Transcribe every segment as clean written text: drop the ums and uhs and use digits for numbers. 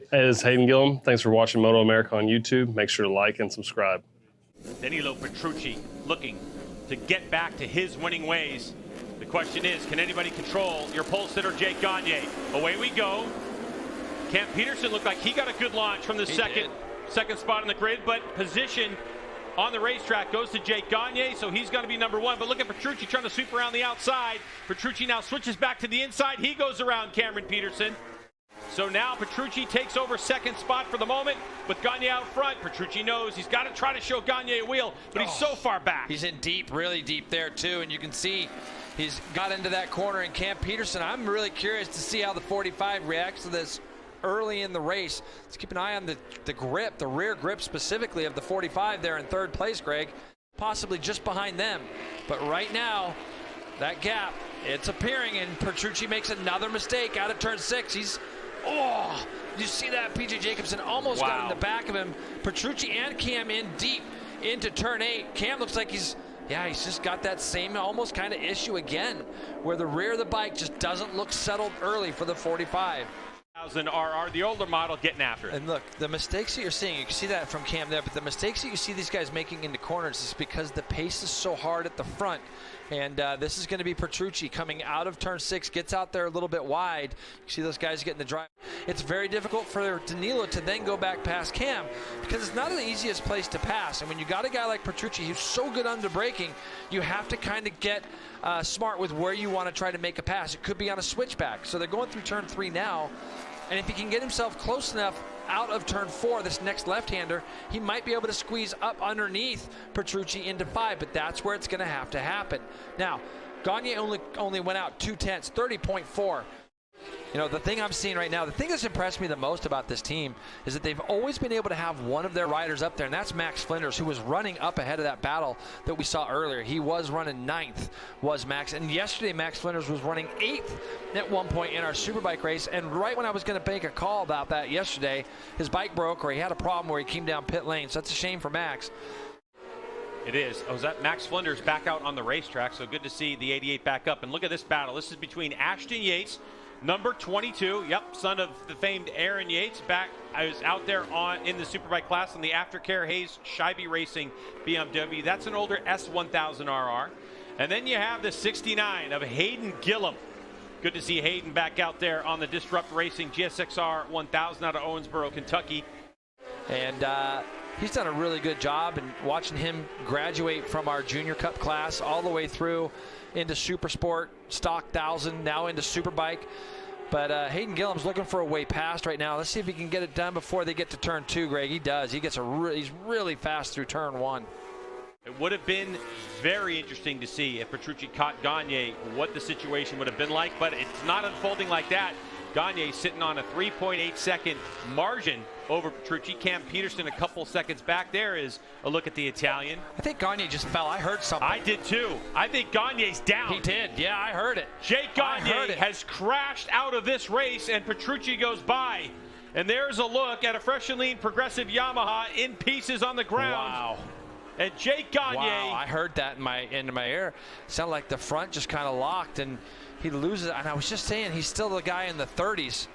Hey, this is Hayden Gillum. Thanks for watching MotoAmerica on YouTube. Make sure to like and subscribe. Danilo Petrucci looking to get back to his winning ways. The question is, can anybody control your pole sitter, Jake Gagne? Away we go. Cam Peterson looked like he got a good launch from the second spot in the grid, but position on the racetrack goes to Jake Gagne, so he's going to be number one. But look at Petrucci trying to sweep around the outside. Petrucci now switches back to the inside. He goes around Cameron Peterson. So now Petrucci takes over second spot for the moment with Gagne out front. Petrucci knows he's got to try to show Gagne a wheel, but he's so far back. He's in deep, really deep there too, and you can see he's got into that corner. And Cam Peterson, I'm really curious to see how the 45 reacts to this early in the race. Let's keep an eye on the grip, the rear grip specifically of the 45 there in third place, Greg. Possibly just behind them. But right now, that gap, it's appearing, and Petrucci makes another mistake out of turn 6. Oh, you see that? PJ Jacobsen almost got in the back of him. Petrucci and Cam in deep into turn 8. Cam looks like he's just got that same almost kind of issue again, where the rear of the bike just doesn't look settled early for the 45. 1000 RR, the older model, getting after it. And look, the mistakes that you're seeing, you can see that from Cam there, but the mistakes that you see these guys making into corners is because the pace is so hard at the front. And this is going to be Petrucci coming out of turn 6, gets out there a little bit wide. You see those guys getting the drive. It's very difficult for Danilo to then go back past Cam because it's not the easiest place to pass. And when you got a guy like Petrucci who's so good under braking, you have to kind of get smart with where you want to try to make a pass. It could be on a switchback. So they're going through turn 3 now. And if he can get himself close enough out of turn 4, this next left-hander, he might be able to squeeze up underneath Petrucci into 5, but that's where it's going to happen. Now, Gagne only went out 2/10, 30.4. You know, the thing I'm seeing right now, the thing that's impressed me the most about this team is that they've always been able to have one of their riders up there, and that's Max Flinders, who was running up ahead of that battle that we saw earlier. He was running 9th, was Max, and yesterday Max Flinders was running 8th at one point in our Superbike race, and right when I was going to make a call about that yesterday, his bike broke, or he had a problem where he came down pit lane, so that's a shame for Max. It is. Oh, is that Max Flinders back out on the racetrack, so good to see the 88 back up. And look at this battle. This is between Ashton Yates, number 22, son of the famed Aaron Yates. I was out there in the Superbike class on the Aftercare Hayes Scheibe Racing BMW. That's an older S1000 RR. And then you have the 69 of Hayden Gillum. Good to see Hayden back out there on the Disrupt Racing GSXR 1000 out of Owensboro, Kentucky. And he's done a really good job, and watching him graduate from our Junior Cup class all the way through into Super Sport, Stock 1000, now into Superbike. But Hayden Gillum's looking for a way past right now. Let's see if he can get it done before they get to turn 2, Greg. He does. He gets he's really fast through turn 1. It would have been very interesting to see if Petrucci caught Gagne, what the situation would have been like, but it's not unfolding like that. Gagne sitting on a 3.8-second margin over Petrucci. Cam Peterson a couple seconds back. There is a look at the Italian. I think Gagne just fell. I heard something. I did too. I think Gagne's down. He did. Yeah, I heard it. Jake Gagne has crashed out of this race, and Petrucci goes by. And there's a look at a fresh and lean progressive Yamaha in pieces on the ground. Wow. And Jake Gagne. Wow, I heard that in my ear. It sounded like the front just kind of locked, and he loses it. And I was just saying, he's still the guy in the 30s.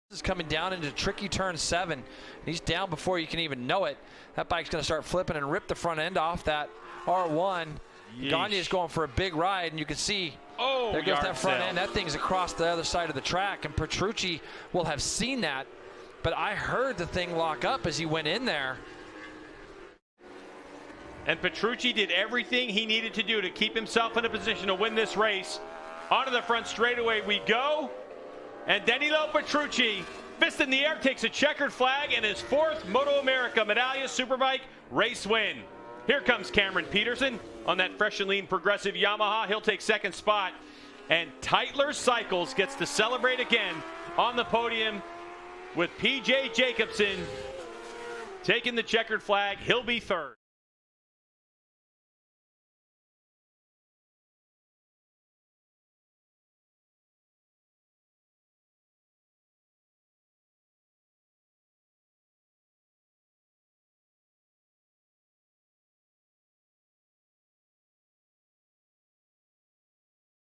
This is coming down into tricky turn 7. He's down before you can even know it. That bike's going to start flipping and rip the front end off that R1. Gagne is going for a big ride, and you can see there goes that front end. That thing's across the other side of the track, and Petrucci will have seen that. But I heard the thing lock up as he went in there. And Petrucci did everything he needed to do to keep himself in a position to win this race. Onto the front straightaway we go. And Danilo Petrucci, fist in the air, takes a checkered flag and his 4th MotoAmerica Medallia Superbike race win. Here comes Cameron Peterson on that fresh and lean progressive Yamaha. He'll take second spot. And Tytler Cycles gets to celebrate again on the podium with PJ Jacobsen taking the checkered flag. He'll be 3rd.